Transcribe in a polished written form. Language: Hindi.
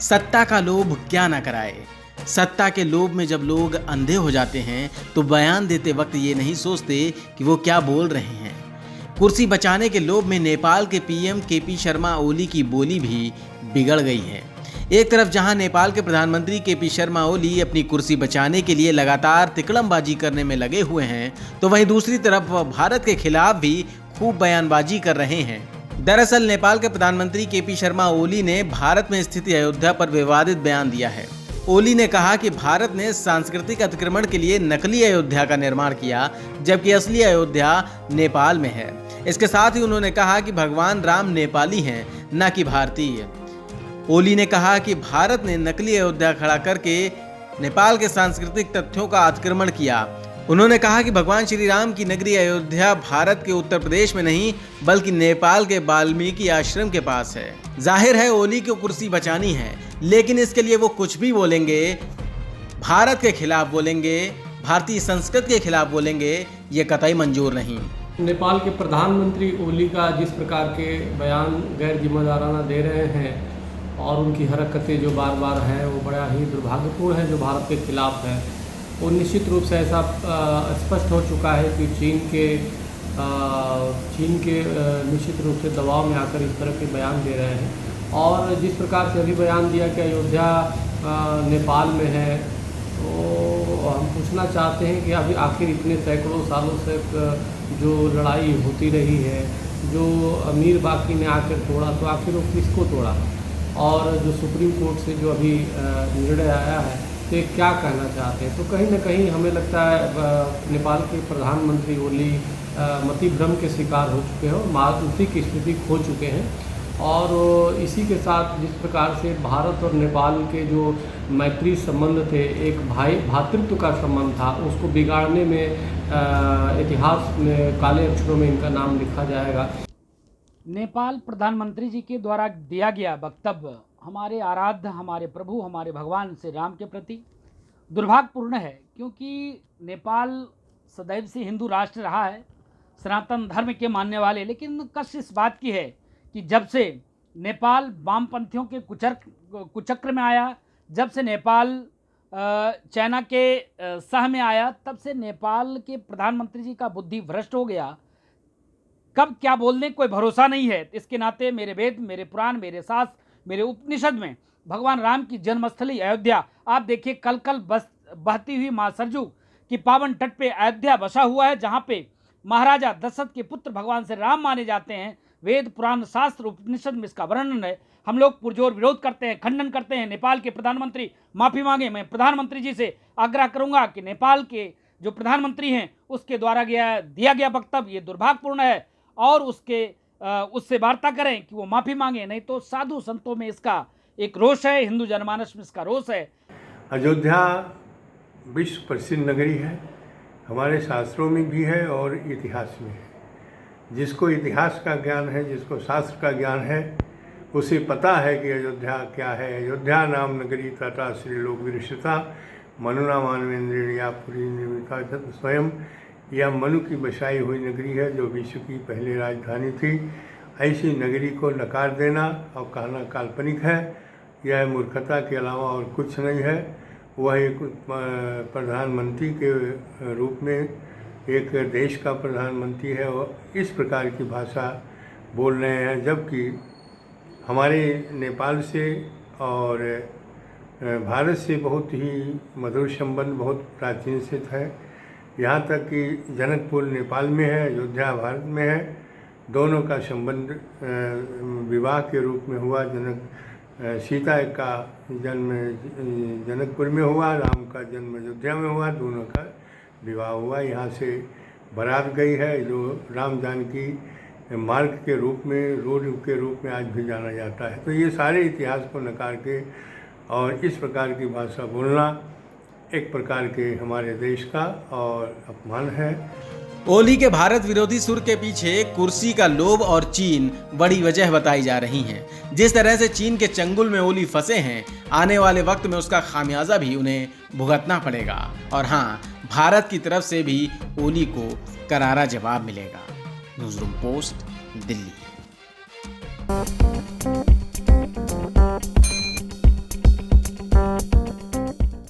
सत्ता का लोभ क्या ना कराए। सत्ता के लोभ में जब लोग अंधे हो जाते हैं तो बयान देते वक्त ये नहीं सोचते कि वो क्या बोल रहे हैं। कुर्सी बचाने के लोभ में नेपाल के पीएम केपी शर्मा ओली की बोली भी बिगड़ गई है। एक तरफ जहां नेपाल के प्रधानमंत्री केपी शर्मा ओली अपनी कुर्सी बचाने के लिए लगातार तिकड़मबाजी करने में लगे हुए हैं, तो वहीं दूसरी तरफ भारत के खिलाफ भी खूब बयानबाजी कर रहे हैं। दरअसल नेपाल के प्रधानमंत्री केपी शर्मा ओली ने भारत में स्थित अयोध्या पर विवादित बयान दिया है। ओली ने कहा कि भारत ने सांस्कृतिक अतिक्रमण के लिए नकली अयोध्या का निर्माण किया, जबकि असली अयोध्या नेपाल में है। इसके साथ ही उन्होंने कहा कि भगवान राम नेपाली हैं, न कि भारतीय। ओली ने कहा कि भारत ने नकली अयोध्या खड़ा करके नेपाल के सांस्कृतिक तथ्यों का अतिक्रमण किया। उन्होंने कहा कि भगवान श्री राम की नगरी अयोध्या भारत के उत्तर प्रदेश में नहीं बल्कि नेपाल के वाल्मीकि आश्रम के पास है। जाहिर है ओली को कुर्सी बचानी है, लेकिन इसके लिए वो कुछ भी बोलेंगे, भारत के खिलाफ बोलेंगे, भारतीय संस्कृति के खिलाफ बोलेंगे, ये कतई मंजूर नहीं। नेपाल के प्रधानमंत्री ओली का जिस प्रकार के बयान गैर जिम्मेदाराना दे रहे हैं और उनकी हरकतें जो बार बार हैं वो बड़ा ही दुर्भाग्यपूर्ण है, जो भारत के खिलाफ है। वो निश्चित रूप से ऐसा स्पष्ट हो चुका है कि चीन के निश्चित रूप से दबाव में आकर इस तरह के बयान दे रहे हैं। और जिस प्रकार से अभी बयान दिया कि अयोध्या नेपाल में है, तो हम पूछना चाहते हैं कि अभी आखिर इतने सैकड़ों सालों से जो लड़ाई होती रही है, जो अमीर बाकी ने आकर तोड़ा, तो आखिर वो किसको तोड़ा? और जो सुप्रीम कोर्ट से जो अभी निर्णय आया है, तो ये क्या कहना चाहते हैं? तो कहीं ना कहीं हमें लगता है नेपाल के प्रधानमंत्री ओली मति भ्रम के शिकार हो चुके हैं और मायूसी की स्थिति खो चुके हैं। और इसी के साथ जिस प्रकार से भारत और नेपाल के जो मैत्री संबंध थे, एक भातृत्व का संबंध था, उसको बिगाड़ने में इतिहास में काले अक्षरों में इनका नाम लिखा जाएगा। नेपाल प्रधानमंत्री जी के द्वारा दिया गया वक्तव्य हमारे आराध्य, हमारे प्रभु, हमारे भगवान श्री राम के प्रति दुर्भाग्यपूर्ण है, क्योंकि नेपाल सदैव से हिंदू राष्ट्र रहा है, सनातन धर्म के मानने वाले। लेकिन कष्ट इस बात की है कि जब से नेपाल वामपंथियों के कुचक्र में आया, जब से नेपाल चाइना के सह में आया, तब से नेपाल के प्रधानमंत्री जी का बुद्धि भ्रष्ट हो गया। कब क्या बोलने कोई भरोसा नहीं है। इसके नाते मेरे वेद, मेरे पुराण, मेरे शास्त्र, मेरे उपनिषद में भगवान राम की जन्मस्थली अयोध्या, आप देखिए कल कल बहती हुई माँ सरजू की पावन तट पे अयोध्या बसा हुआ है, जहाँ पे महाराजा दशरथ के पुत्र भगवान से राम माने जाते हैं। वेद, पुराण, शास्त्र, उपनिषद में इसका वर्णन है। हम लोग पुरजोर विरोध करते हैं, खंडन करते हैं। नेपाल के प्रधानमंत्री माफ़ी मांगे। मैं प्रधानमंत्री जी से आग्रह करूंगा कि नेपाल के जो प्रधानमंत्री हैं उसके द्वारा दिया गया वक्तव्य ये दुर्भाग्यपूर्ण है, और उससे वार्ता करें कि वो माफ़ी मांगे, नहीं तो साधु संतों में इसका एक रोष है, हिंदू जनमानस में इसका रोष है। अयोध्या विश्व प्रसिद्ध नगरी है, हमारे शास्त्रों में भी है और इतिहास में है। जिसको इतिहास का ज्ञान है, जिसको शास्त्र का ज्ञान है, उसे पता है कि अयोध्या क्या है। अयोध्या नाम नगरी तथा श्री लोक विरक्षता मनुना मानवेंद्रिया पुरी निर्मिता स्वयं, यह मनु की बसाई हुई नगरी है जो विश्व की पहली राजधानी थी। ऐसी नगरी को नकार देना और कहना काल्पनिक है, यह मूर्खता के अलावा और कुछ नहीं है। वह एक प्रधानमंत्री के रूप में एक देश का प्रधानमंत्री है और इस प्रकार की भाषा बोल रहे हैं, जबकि हमारे नेपाल से और भारत से बहुत ही मधुर संबंध बहुत प्राचीन से है। यहाँ तक कि जनकपुर नेपाल में है, अयोध्या भारत में है। दोनों का संबंध विवाह के रूप में हुआ। सीता का जन्म जनकपुर में हुआ, राम का जन्म अयोध्या में हुआ, दोनों का विवाह हुआ। यहाँ से बारात गई है जो राम जानकी मार्ग के रूप में, रोड के रूप में आज भी जाना जाता है। तो ये सारे इतिहास को नकार के और इस प्रकार की भाषा बोलना एक प्रकार के हमारे देश का और अपमान है। ओली के भारत विरोधी सुर के पीछे कुर्सी का लोभ और चीन बड़ी वजह बताई जा रही हैं। जिस तरह से चीन के चंगुल में ओली फंसे हैं, आने वाले वक्त में उसका खामियाजा भी उन्हें भुगतना पड़ेगा। और हाँ, भारत की तरफ से भी ओली को करारा जवाब मिलेगा। Newsroom post, Delhi.